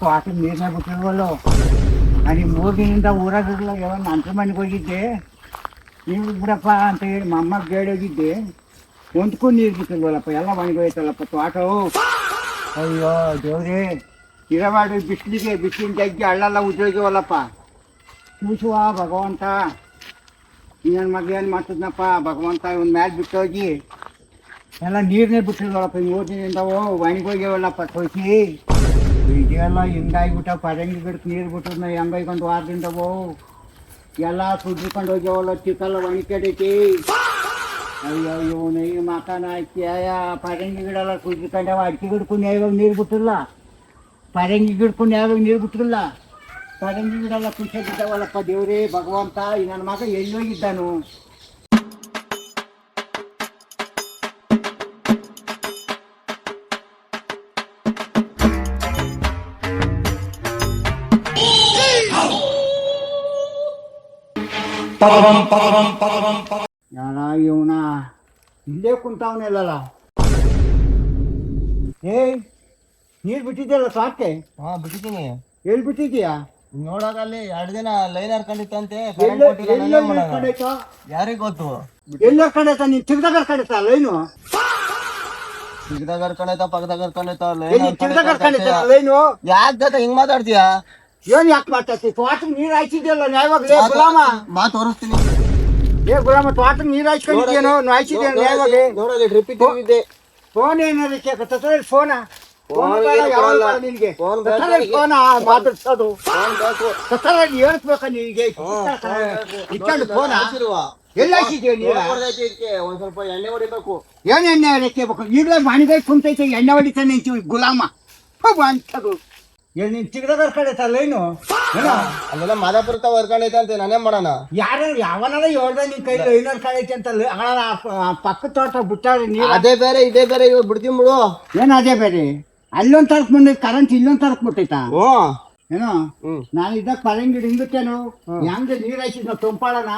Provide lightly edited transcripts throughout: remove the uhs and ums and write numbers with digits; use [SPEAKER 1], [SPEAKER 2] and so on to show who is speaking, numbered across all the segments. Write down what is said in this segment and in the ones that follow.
[SPEAKER 1] ತೋಟದ ನೀರನ್ನ ಬಿಟ್ಟಿಲ್ವಲ್ಲೋ. ನಾನು 3 ದಿನದಿಂದ ಊರಾಗಿರಲಿಲ್ಲ, ಯಾವಾಗ ನಂತರ ಮನೆಗೆ ಹೋಗಿದ್ದೆ. ನೀವು ಬಿಡಪ್ಪ ಅಂತ ಹೇಳಿ ಅಮ್ಮ ಹೋಗಿದ್ದೆ. ಒಂದ್ಕೂ ನೀರು ಬಿಟ್ಟಿಲ್ವಲ್ಲಪ್ಪ, ಎಲ್ಲ ಒಣಗೋಯ್ತಲ್ಲಪ್ಪ ತೋಟ. ಅಯ್ಯೋ ದೇವ್ರೇ, ಇರಬಾರ್ದು ಬಿಸಿಲಿನ ಜಗ್ಗಿ ಹಳ್ಳೆಲ್ಲ ಉದ್ಯೋಗಿವಲ್ಲಪ್ಪ. ಕೂಸುವ ಭಗವಂತ, ನನ್ನ ಮಗ ಏನು ಮಾಡ್ತಿದ್ನಪ್ಪ ಭಗವಂತ, ಇವ್ನ ಮ್ಯಾಲೆ ಬಿಟ್ಟೋಗಿ ಎಲ್ಲ ನೀರನ್ನೇ ಬಿಟ್ಟಿಲ್ವಲ್ಲಪ್ಪ. 3 ದಿನದಿಂದ ಒಣಗೋಗ್ಯವಲ್ಲಪ್ಪ ಸೋಸಿ. ಇದೆಲ್ಲ ಹಿಂಗಾಗಿಬಿಟ್ಟ, ಪರಂಗಿ ಗಿಡಕ್ಕೆ ನೀರು ಬಿಟ್ಟಿದ್ನ ಹೆಂಗೈಗೆ 1 ವಾರದಿಂದ ಎಲ್ಲ ಸುಡ್ಕೊಂಡು ಹೋಗ್ಯವಲ್ಲ, ಚಿಕ್ಕಲ್ಲ ಒಣಕೆಡೈತಿ. ಅಯ್ಯೋ ಇವನು ಈ ಮಕಾನ ಹಾಕಿ ಪರಂಗಿ ಗಿಡ ಎಲ್ಲ ಸುಡ್ಕೊಂಡವ. ಅಡಿಕೆ ಗಿಡಕ್ಕೂ ಯಾವಾಗ ನೀರು ಬಿಟ್ಟಿಲ್ಲ, ಪರಂಗಿ ಗಿಡಕ್ಕೂ ಯಾವಾಗ ನೀರು ಬಿಟ್ಟಿಲ್ಲ. ಪರಂಗಿ ಗಿಡ ಎಲ್ಲ ಖುಷಿಯಾಗಿದ್ದಾವಲ್ಲಪ್ಪ ದೇವ್ರೇ ಭಗವಂತ. ಈ ನನ್ನ ಮಗ ಎಲ್ಲೋಗಿದ್ದಾನು? ಯಾರ ಇವನ ಇಲ್ಲೇ ಕುಂತಾವನೆಲ್ಲ. ನೀರು ಬಿಟ್ಟಿದ್ಯಲ್ಲ ಸಾಕೆ?
[SPEAKER 2] ಹಾ ಬಿಟ್ಟಿದ್ದೀನಿ.
[SPEAKER 1] ಎಲ್ಲಿ ಬಿಟ್ಟಿದ್ಯಾ?
[SPEAKER 2] ನೋಡೋದಲ್ಲಿ 2 ದಿನ ಲೈನ್ ಹರ್ಕೊಂಡಿತ್ತಂತೆ. ಯಾರಿಗ್ ಗೊತ್ತು
[SPEAKER 1] ಎಲ್ಲಿ ಹರ್ಕೊಂಡೈತ? ನೀನ್ ಚಿಕ್ಕದಾಗ ಹರ್ಕೊಂಡೈತ ಲೈನು?
[SPEAKER 2] ಚಿಕ್ಕದಾಗ ಹರ್ಕೊಂಡೈತ, ಪಕ್ಕದಾಗ ಹರ್ಕೊಂಡೈತ
[SPEAKER 1] ಚಿಕ್ಕದಾಗ ಹರ್ಕೊಂಡೈತ ಲೈನು.
[SPEAKER 2] ಯಾಕ್ ಜೊತೆ ಹಿಂಗ್ ಮಾತಾಡ್ತೀಯ?
[SPEAKER 1] ಏನ್ ಯಾಕೆ ಮಾತಾಡ್ತಿ? ತೋಟಕ್ಕೆ ನೀರು ಹಾಯ್ಸಿದ್ಯಲ್ಲ ನ್ಯಾಯವಾಗ್ಲೇ ಗುಲಾಮ.
[SPEAKER 2] ತೋರಿಸ್ತೀನಿ.
[SPEAKER 1] ಗುಲಾಮ, ತೋಟಕ್ಕೆ ನೀರು ಹಾಯ್ಸ್ಕೊಂಡಿದ್ಯೇನೋ? ಹಾಯ್ಸಿದ್ಯಾ ನ್ಯಾಯವಾಗಿ?
[SPEAKER 2] ನೋಡೋದು ಡ್ರಿಪ್ ಇಟ್ಟಿದ್ದೆ.
[SPEAKER 1] ಫೋನ್ ಏನಾದ್ರು ಕೇಳ್ಕೊತ? ಫೋನ ನಿನ್ಗೆ ಫೋನ ಮಾತಾಡ್ಸೋದು ಹೇಳ್ಬೇಕ ನಿನಗೆ? ಇಟ್ಕೊಂಡು ಫೋನ ಎಲ್ಲಿ ಹಾಕಿದ್ಯಾ ನೀರು?
[SPEAKER 2] ಒಂದ್ ಸ್ವಲ್ಪ ಎಣ್ಣೆ ಹೊಡಿಬೇಕು.
[SPEAKER 1] ಏನ್ ಎಣ್ಣೆ ಹೊಡಿಬೇಕು? ಈಗಲೇ ಮನೆಗೆ ಕುಂತೈತೆ, ಎಣ್ಣೆ ಹೊಡಿತಾನೆ ಅಂತೀವಿ ಗುಲಾಮ ಅಂತದು. ನೀನ್ ಚಿಕ್ಕದಾಗ ಹರ್ಕೊಂಡೈತ ಲೈನು?
[SPEAKER 2] ಅಲ್ಲೆಲ್ಲ ಮಾದಾಪುರ ಹರ್ಕೊಂಡೈತೆ ನಾನೇನ್ ಮಾಡೋಣ?
[SPEAKER 1] ಯಾರು ಯಾವನಾರ ಹೇಳ್ದ ನಿನ್ ಕೈ ಲೈನ್ ಹರ್ಕೊಂಡೈತೆ ಅಂತ. ಪಕ್ಕ ತೋಟ ಬಿಟ್ಟಾರೆ ನೀರು.
[SPEAKER 2] ಅದೇ ಬೇರೆ ಇದೇ ಬೇರೆ, ಇವ್ ಬಿಡ್ತೀನಿ ಬಿಡು.
[SPEAKER 1] ಏನ್ ಅದೇ ಬೇರೆ? ಅಲ್ಲೊಂದ್ ತರಕ್ ಬಂದೈತೆ ಕರೆಂಟ್, ಇಲ್ಲೊಂದ್ ತರಕ್ ಬಿಟ್ಟೈತಾ ಏನೋ? ನಾನು ಇದ್ದಾಗ ಪರಂಗಿ ಹಿಂಗುತ್ತೇನು ಹೆಂಗ ನೀರ್ ಹಾಕಿದ್ ನಾವು ತುಂಪಾಳನ.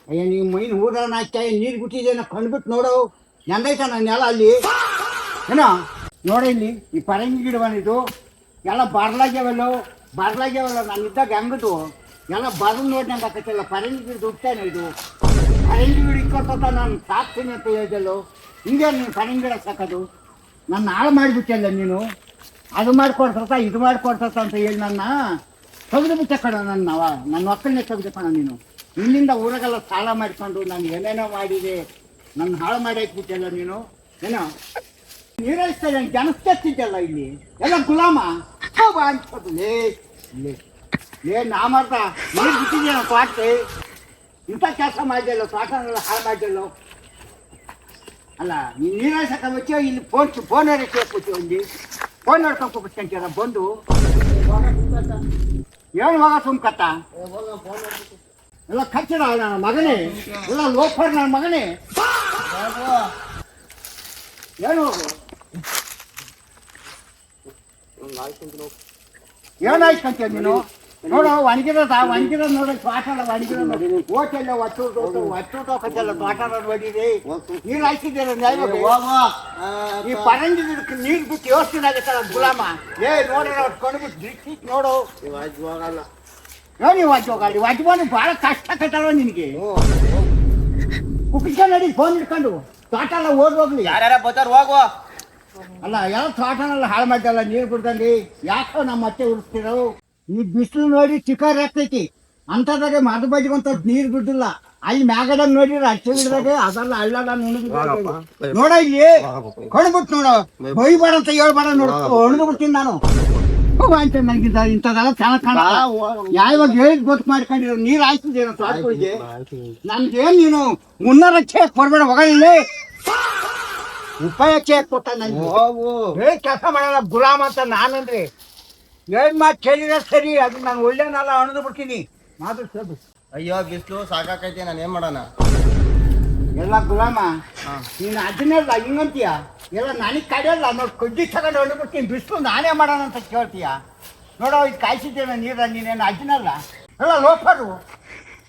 [SPEAKER 1] ಅಯ್ಯ ನೀವು ಮೈನ್ ಊರನ ಹಾಕ್ತಾ ನೀರು ಬಿಟ್ಟಿದ್ದೇನೋ ಕಂಡ್ಬಿಟ್ಟು ನೋಡು ಹೆಂಗೈತ ನನ್ನ ಎಲ್ಲ ಅಲ್ಲಿ ಏನೋ. ನೋಡ ಇಲ್ಲಿ ಈ ಪರಂಗಿ ಗಿಡ ಬಂದಿದ್ದು ಎಲ್ಲ ಬರ್ಲಾಗ್ಯಾವಲ್ಲ. ನಾನು ಇದ್ದಾಗ ಹೆಂಗದು ಎಲ್ಲ ಬರ್ದು ನೋಡ್ದಂಗೆ ಆಕೈತಲ್ಲ. ಪರಂಗಿ ಗಿಡ ದುಡ್ತೇನೆ ಇದು. ಪರಂಗಿ ಗಿಡ ಇಟ್ಕೊತ ನಾನು ಸಾಕ್ತೀನಿ ಅಂತ ಹೇಳಿದೆಲ್ಲೋ. ಹಿಂಗೆ ನೀನು ಪರಂಗಿ ಗಿಡ ಸಾಕೋದು? ನನ್ನ ಹಾಳು ಮಾಡಿಬಿಟ್ಟಲ್ಲ ನೀನು. ಅದು ಮಾಡಿಕೊಡ್ತ ಇದು ಮಾಡಿಕೊಡ್ತ ಅಂತ ಹೇಳಿ ನನ್ನ ತೆಗೆದು ಬಿಟ್ಟೆ ಕಣ. ನನ್ನ ಮಕ್ಕಳನ್ನೇ ತೆಗೆದು ಕಣ ನೀನು. ಇಲ್ಲಿಂದ ಊರಾಗೆಲ್ಲ ಸಾಲ ಮಾಡಿಕೊಂಡು ನಾನು ಏನೇನೋ ಮಾಡಿದೆ, ನನ್ನ ಹಾಳು ಮಾಡಿ ಹಾಕ್ಬಿಟ್ಟಲ್ಲ ನೀನು. ಏನೋ ನೀರೈಸ್ತಾ ಜನಸ್ತಿದ್ದಲ್ಲ ಇಲ್ಲಿ ಎಲ್ಲ ಗುಲಾಮ ಅನ್ಸೋದು. ನಾ ಮಾಡ್ತಾ ನೀರು ಬಿಟ್ಟಿದ್ಯಾ ತೋಟಕ್ಕೆ? ಇಂಥ ಕೆಲಸ ಮಾಡಿದೆಲ್ಲೋ, ತೋಟನೆಲ್ಲ ಹಾಳು ಮಾಡಿದೆಲ್ಲೋ. ಅಲ್ಲ ನೀನು ನೀರಾಯ್ಸಕ್ಕೆ ಬಚ್ಚೋ ಇಲ್ಲಿ ಫೋನ್ ಕೇಳ್ಕೊಚ್ಚು. ಒಂದು ಫೋನ್ ನೋಡ್ಕೊಂಡ್ಬಿಡ್ತಂತೀರ ಬಂದು. ಏನು ಮಗ ಸುಮ್ಕತ್ತ ಎಲ್ಲ ಕಚ್ಚಿಡ ನನ್ನ ಮಗನೇ, ಎಲ್ಲ ಲೋಫರ್ ನನ್ನ ಮಗನೇ. ಏನು ಹೋಗು? ಏನಾಯ್ತಂತೀಯ ನೀನು? ನೋಡು ಒಣಗಿರೋದ ನೋಡಿ ತೋಟ ಎಲ್ಲ ಒಣಗಿರೋದು. ಓಟೆಲ್ಲ ಒಟ್ಟಲ್ಲ ತೋಟ ನೋಡಿರಿ. ನೀರು ಹಾಕಿದ್ದೀರ ನ್ಯಾಯವಾಗಿ? ಈ ಪರಂಗಿ ಗಿಡಕ್ಕೆ ನೀರು ಬಿಟ್ಟು ಯೋಚನೆ ಆಗತ್ತಲ್ಲ ಗುಲಾಮ. ನೋಡ್ರಿ ಅವ್ರು ಕೊಂಡ್ಬಿಟ್ಟು ದೃಷ್ಟಿ ನೋಡು.
[SPEAKER 2] ಹೋಗಲ್ಲ
[SPEAKER 1] ನೀವು ಹೋಗಲಿ ಬಂದು ಭಾಳ ಕಷ್ಟ ಕಟ್ಟಲ್ವ ನಿನಗೆ? ಕುಕ್ಕಿಸ್ಕೊಂಡು ನಡಿ ಫೋನ್ ಇಟ್ಕೊಂಡು ತೋಟ ಎಲ್ಲ ಹೋಗ್ಲಿ.
[SPEAKER 2] ಯಾರ್ಯಾರ ಬರ್ತಾರ ಹೋಗುವ.
[SPEAKER 1] ಅಲ್ಲ ಎಲ್ಲ ತೋಟನೆಲ್ಲ ಹಾಳು ಮಾಡ್ದಲ್ಲ ನೀರು ಬಿಡ್ದಲ್ಲಿ. ಯಾಕೋ ನಮ್ಮ ಮತ್ತೆ ಉಳಿಸ್ತಿರೋ? ಈ ಬಿಸಿಲು ನೋಡಿ ಚಿಕ್ಕರ್ ಆಗ್ತೈತಿ ಅಂತದಾಗ ಮದ ಬಜ್ಜಿಗಂತ ನೀರು ಬಿಡ್ದಿಲ್ಲ. ಅಲ್ಲಿ ಮ್ಯಾಗದಾಗ ನೋಡಿರ ಅಚ್ಚ ಗಿಡದಾಗ ಅದೆಲ್ಲ ಹಳ್ಳದ ನೋಡ ಇಲ್ಲಿ ಕೊಂಡ್ಬಿಟ್ಟು ನೋಡು. ಬೈಬೇಡ ಅಂತ ಹೇಳ್ಬೇಡ ನೋಡು, ಹೊಣ್ದು ಬಿಡ್ತೀನಿ ನಾನು ಅಂತ. ನನಗಿಂತ ಇಂಥದೆಲ್ಲ ಚೆನ್ನಾಗಿ ಕಾಣ. ಯಾವಾಗ ಹೇಳಿದ್ ಗೊತ್ತು ಮಾಡ್ಕೊಂಡಿರೋ ನೀರು ಹಾಯ್ತಿದ್ದೇನೋ ತೋಟಗಳಿಗೆ. ನನ್ಗೇನು ನೀನು ಮುನ್ನೂರ ಚೇಕ್ ಕೊಡ್ಬೇಡ ಹೋಗಲ್ಲ. ಉಪಾಯ ಚೇಕ್ ಕೊಟ್ಟ ನನಗೆ ಕೆಲಸ ಮಾಡಲ್ಲ ಗುಲಾಮ ಅಂತ ನಾನಂದ್ರೆ. ಏನ್ ಮಾತು ಕೇಳಿದ್ರೆ ಸರಿ, ಅದು ನಾನು ಒಳ್ಳೆನಲ್ಲ ಅಣದು ಬಿಡ್ತೀನಿ ಮಾತಾಡ್ಸೋದು.
[SPEAKER 2] ಅಯ್ಯೋ ಬಿಸ್ಲು ಸಾಕಾಕೈತಿ, ನಾನು ಏನ್ ಮಾಡೋಣ?
[SPEAKER 1] ಎಲ್ಲ ಗುಲಾಮ ನೀನು ಅದನ್ನೆಲ್ಲ ಹಿಂಗಂತೀಯ. ಎಲ್ಲ ನನಗೆ ಕಡಿಯಲ್ಲ ನೋಡಿ, ಕಡ್ಡಿ ತಗೊಂಡು ಹೊಂಡು ಬಿಡ್ತೀನಿ. ಬಿಸ್ಲು ನಾನೇ ಮಾಡೋಣ ಅಂತ ಕೇಳ್ತೀಯ? ನೋಡೋ ಇದು ಕಾಯಿಸಿದ್ದೇನೆ ನೀರ, ನೀನೇನು ಅಜ್ಜನಲ್ಲ. ಎಲ್ಲ ಲೋಫರು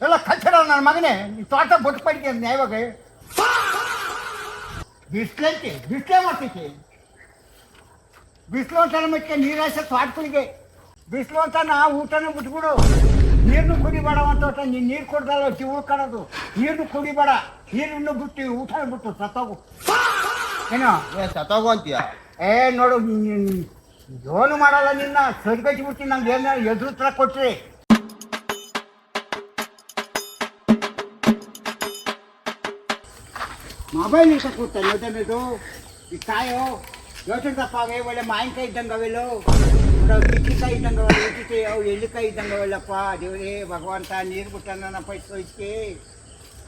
[SPEAKER 1] ಎಲ್ಲ ಕಚ್ಚಡ ನನ್ನ ಮಗನೇ. ನೀನು ತೋಟ ಬೊಟ್ಟು ಪಡಿಕೆ ನ್ಯಾಯವಾಗ ಬಿಸ್ಲೇ ಮಾಡ್ತೈತಿ. ಬಿಸಿಲು ಒಂದ್ಸಲ ಮಟ್ಟಿಗೆ ನೀರು ಹಾಯ್ಸ ತೋಟಗಳಿಗೆ ಬಿಸಿಲು ಅಂತ ನಾ ಊಟನೂ ಬಿಟ್ಬಿಡು, ನೀರನ್ನು ಕುಡಿಬೇಡ ಅಂತ ನೀನು ನೀರು ಕೊಡ್ದಲ್ಲ ಉಳ್ಕೊಳ್ಳೋದು, ನೀರನ್ನು ಕುಡಿಬೇಡ, ನೀರನ್ನು ಬಿಟ್ಟು ಊಟ ಬಿಟ್ಟು ಸತ್ತೋಗು. ಏನೋ
[SPEAKER 2] ಸತ್ತೋಗು ಅಂತೀಯ?
[SPEAKER 1] ನೋಡು ಏನು ಮಾಡಲ್ಲ, ನಿನ್ನ ಸರಿಗಟ್ಬಿಡ್ತೀನಿ. ನಂಗೆ ಏನು ಎದುರು ಥರ ಕೊಟ್ರಿ. ಮೊಬೈಲ್ ಇಟ್ಟ ಕೂತಾನೆ ಯೋಚನೆದು ಈ ಕಾಯೋ ಯೋಚನೆ ತಪ್ಪ ಅವೇ ಒಳ್ಳೆ ಮಾವಿನಕಾಯಿ ಇದ್ದಂಗೆ ಅವೆಲ್ಲೋ, ಕಿಕ್ಕಿಕಾಯಿ ಇದ್ದಂಗೆ ಅವೆಲ್ಲ, ಅವು ಎಳ್ಳಿಕಾಯಿ ಇದ್ದಂಗೆ ಅವೆಲ್ಲಪ್ಪ. ದೇವ್ರೇ ಭಗವಂತ, ನೀರು ಬಿಟ್ಟನಪ್ಪ ಇಸ್ಕೊಯ್ಕೆ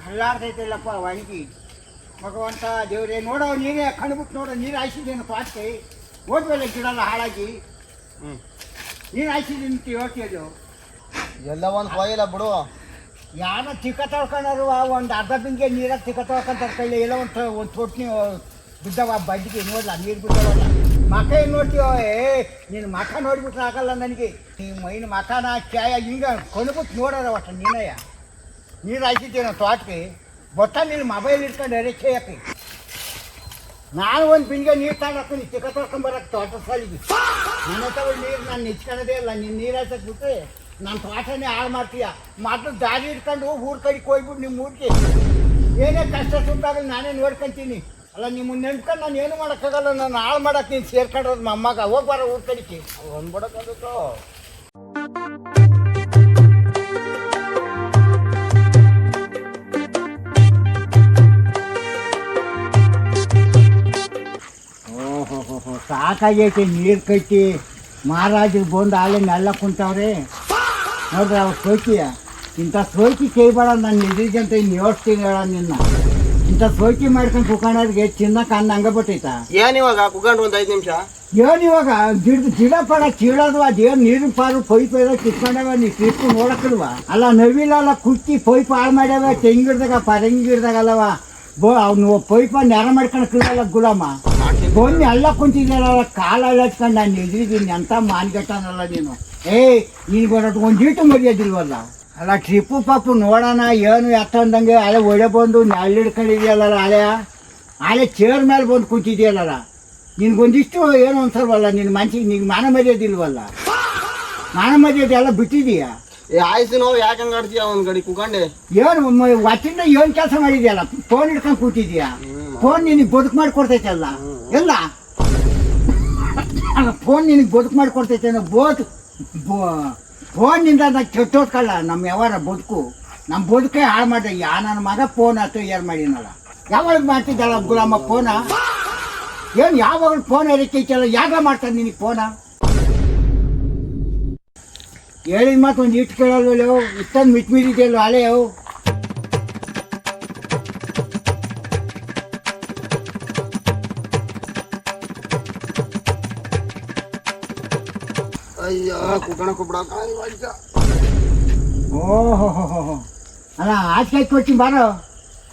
[SPEAKER 1] ಹಳ್ಳಾಡ್ತೈತಿಲ್ಲಪ್ಪ ಒಣಗಿ. ಭಗವಂತ ದೇವ್ರೇ, ನೋಡೋ ನೀರೇ ಕಣ್ಬಿಟ್ಟು ನೋಡೋ, ನೀರು ಹಾಯಿಸಿದ್ದೇನು ಪಾಟ್ಗೆ ಹೋದ್ಮೇಲೆ ಗಿಡಲ್ಲ ಹಾಳಾಗಿ. ನೀರು ಹಾಯಿಸಿದ್ದೀನಿ ಹೇಳ್ತಿದ್ದು
[SPEAKER 2] ಎಲ್ಲ ಒಂದು ಹೋಗಿಲ್ಲ ಬಿಡು.
[SPEAKER 1] ಯಾರೋ ಚಿಕ್ಕ ತೊಳ್ಕೊಂಡರು ಒಂದು ಅರ್ಧ ಬಿಂಗೆ ನೀರಾಗ ಚಿಕ್ಕ ತೊಳ್ಕೊಂತಾರೆ ಕೈಲಿ, ಎಲ್ಲ ಒಂದು ತೊಟ್ನಿ ಬಿದ್ದವ ಬಡ್ಡಿಗೆ ನೋಡಲ್ಲ, ನೀರು ಬಿದ್ದವಲ್ಲ. ಮಕ ಏನು ನೋಡ್ತೀವೋ? ನೀನು ಮಕ ನೋಡಿಬಿಟ್ರೆ ಆಗಲ್ಲ ನನಗೆ. ಈ ಮೈನ ಮಕನ ಚಾಯ ಹಿಂಗೆ ಕೊಣ್ಬಿಟ್ಟು ನೋಡೋರ ಒಟ್ಟು ನೀನಯ್ಯ. ನೀರು ಹಾಯಿಸಿದ್ದೇನೋ ತೋಟಕ್ಕೆ ಬೊತ್ತ, ನೀನು ಮೊಬೈಲ್ ಇಟ್ಕೊಂಡು ಅರೆಕೆ ಹಾಕಿ. ನಾನು ಒಂದು ಬಿಂಗೆ ನೀರು ತಗೊಂಡು ಚಿಕ್ಕ ತೊಳ್ಕೊಂಬರಕ್ಕೆ ತೋಟ ಸಾಲಿಗೆ ನನ್ನ ತಗೊಂಡು ನೀರು ನಾನು ನಿಚ್ಕೊಳ್ಳೋದೇ ಇಲ್ಲ. ನೀನು ನೀರು ಹಾಯ್ಸಕ್ಕೆ ಬಿಟ್ಟರೆ ನನ್ನ ತೋಟನೇ ಹಾಳು ಮಾಡ್ತೀಯ. ಮೊದಲು ದಾರಿ ಇಟ್ಕೊಂಡು ಊರ ಕಡೆಗೆ ಹೋಗ್ಬಿಟ್ಟು ನಿಮ್ಮ ಊರಿಗೆ ಏನೇ ಕಷ್ಟ ಸುತ್ತಾಗಲಿ ನಾನೇ ನೋಡ್ಕೊಂತೀನಿ. ಅಲ್ಲ ನಿಮ್ಮನ್ನು ನೆನ್ಕೊಂಡು ನಾನು ಏನು ಮಾಡೋಕ್ಕಾಗಲ್ಲ. ನಾನು ಹಾಳು ಮಾಡೋಕೆ ನೀನು ಸೇರ್ಕೊಂಡ್ರೋದು ಮೊಮ್ಮಗ. ಹೋಗ್ಬಾರ ಊರ ಕಡೆಗೆ
[SPEAKER 2] ಒಂದು ಬಿಡೋಕ್ಕಾಗುತ್ತೋ?
[SPEAKER 1] ಓಹೋ ಸಾಕಾಗೈತೆ. ನೀರು ಕಟ್ಟಿ ಮಹಾರಾಜರು ಬಂದು ಆಲೆ ನೆಲ್ಲ ಕುಂತವ್ರೆ ನೋಡ್ರಿ. ಅವ್ರು ಸೋಕಿಯ ಇಂಥ ಸೋಕಿ ಕೇಳ್ಬೇಡ. ನಾನು ನಿಜಂತ ಇನ್ನು ಯೋಚಿಸ್ತೀನಿ ಹೇಳ ನಿನ್ನ. ಇಂಥ ಸೋಕಿ ಮಾಡ್ಕೊಂಡು ಕುಕೊಂಡವ್ರಿಗೆ ಚಿನ್ನಕ್ಕೆ ಅನ್ನ ಹಂಗೆ ಬಿಟ್ಟೈತ.
[SPEAKER 2] ಏನು ಇವಾಗ ಕುತ್ಕೊಂಡು ಒಂದು 5 ನಿಮಿಷ
[SPEAKER 1] ಏನು ಇವಾಗ ಗಿಡ ಪಡ ಚೀಳೋದು, ಅದೇನು ನೀರಿನ ಪಾರು ಪೈಪ್ ಎಲ್ಲ ಕಿತ್ಕೊಂಡವ. ನೀ ಕಿತ್ಕೊಂಡು ನೋಡಕ್ಕಲ್ವ? ಅಲ್ಲ ನವಿಲಲ್ಲ ಕುಟ್ಟಿ ಪೈಪ್ ಹಾಳು ಮಾಡ್ಯಾವ. ತೆಂಗಿಡ್ದಾಗ ಪರಂಗಿ ಗಿಡ್ದಾಗಲ್ಲವ ಅವ್ನು ಪೈಪ ನೆರ ಮಾಡ್ಕೊಂಡು ಕಿಡಲ್ಲ ಗುಲಾಮ. ಬಂದು ಎಲ್ಲ ಕುಂತಿದ್ದಲ್ಲ ಕಾಲ ಹಚ್ಕೊಂಡು ನಾನು ಎದುರಿದ್ದೀನಿ. ಅಂತ ಮಾನ್ಗಟ್ಟನಲ್ಲ ನೀನು. ನೀನು ಬರೋದು ಒಂದು ಜೀಟು ಮರ್ಯಾದಿಲ್ವಲ್ಲ. ಅಲ್ಲ ಟ್ರಿಪ್ಪು ಪಾಪು ನೋಡೋಣ ಏನು ಎತ್ತಂದಂಗೆ ಅಲೆ ಒಡೆ ಬಂದು ನೆಳ್ಳಿಡ್ಕೊಂಡಿದೆಯಲ್ಲ, ಅಲೆ ಚೇರ್ ಮೇಲೆ ಬಂದು ಕುಂತಿದೆಯಲ್ಲ. ನಿನ್ಗೊಂದಿಷ್ಟು ಏನು ಅನ್ಸಲ್ವಲ್ಲ ನಿನ್ನ ಮನ್ಸಿಗೆ. ನಿನ್ಗೆ ಮಾನ ಮರ್ಯಾದಿಲ್ವಲ್ಲ? ಮಾನ ಮರ್ಯಾದೆ ಎಲ್ಲ ಬಿಟ್ಟಿದೀಯಾ?
[SPEAKER 2] ಆಯ್ತು ನೋವು ಯಾಕೆ ಹಂಗೆ ಆಡ್ತೀಯ ಒಂದು ಗಡಿ ಕುತ್ಕೊಂಡೆ?
[SPEAKER 1] ಏನು ವಚ್ಚಿಂದ ಏನು ಕೆಲಸ ಮಾಡಿದ್ಯಲ್ಲ? ಫೋನ್ ಹಿಡ್ಕೊಂಡು ಕೂತಿದ್ಯಾ? ಫೋನ್ ನಿನಗೆ ಬದುಕು ಮಾಡಿಕೊಡ್ತೈತಲ್ಲ ಎಲ್ಲ. ಫೋನ್ ನಿನಗೆ ಬದುಕು ಮಾಡಿಕೊಡ್ತೈತೆ. ಫೋನ್ನಿಂದ ನಾನು ಕೆಟ್ಟೋದ್ಕಲ್ಲ ನಮ್ಮ ಯಾವಾರ ಬದುಕು. ನಮ್ಮ ಬದುಕೇ ಹಾಳು ಮಾಡಿದೆ. ನನ್ನ ಮಗ ಫೋನ್ ಆಯ್ತು ಏರ್ ಮಾಡಿನಲ್ಲ. ಯಾವಾಗ ಮಾಡ್ತಿದ್ದಲ್ಲ ಗುಲಾಮ ಫೋನ? ಏನು ಯಾವಾಗಲೂ ಫೋನ್ ಎರಿಕೈತಲ್ಲ? ಯಾಗ ಮಾಡ್ತಾನೆ ನಿನಗೆ ಫೋನ? ಹೇಳಿದ ಮಾತು ಒಂದು ಇಟ್ಟು ಕೇಳಲ್ವಲ್ಲೋ? ಇಷ್ಟೊಂದು ಮಿಟ್ಮಿಡಿದೆಯಲ್ಲೋ ಹಳೆಯವು.
[SPEAKER 2] ಅಯ್ಯೋ ಕುತ್ಕೊಳಕ್ಕೆ ಬಿಡೋಕೆ
[SPEAKER 1] ಓಹೋ ಅಲ್ಲ ಆಚೆ ಕೊಡ್ತೀನಿ ಬಾರೋ.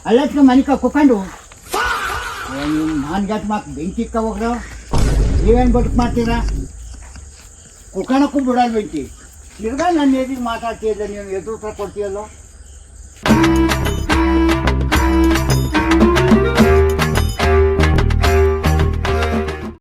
[SPEAKER 1] ಅಲ್ಲತ್ಕ ಮನಿಕ ಕುತ್ಕೊಂಡು ನಾನು ಗಟ್ ಮಾತು ಬೆಂಕಿಕ್ಕ ಹೋಗ್ರು. ನೀವೇನು ಬದುಕು ಮಾಡ್ತೀರಾ? ಕುತ್ಕೊಳಕ್ಕೂ ಬಿಡೋದು ಬೆಂಕಿ. ತಿರ್ಗಾ ನನ್ನ ಎದುರಿಗೆ ಮಾತಾಡ್ತಿದ್ದೆ, ನೀನು ಎದುರು ಕೊಡ್ತೀಯಲ್ಲೋ.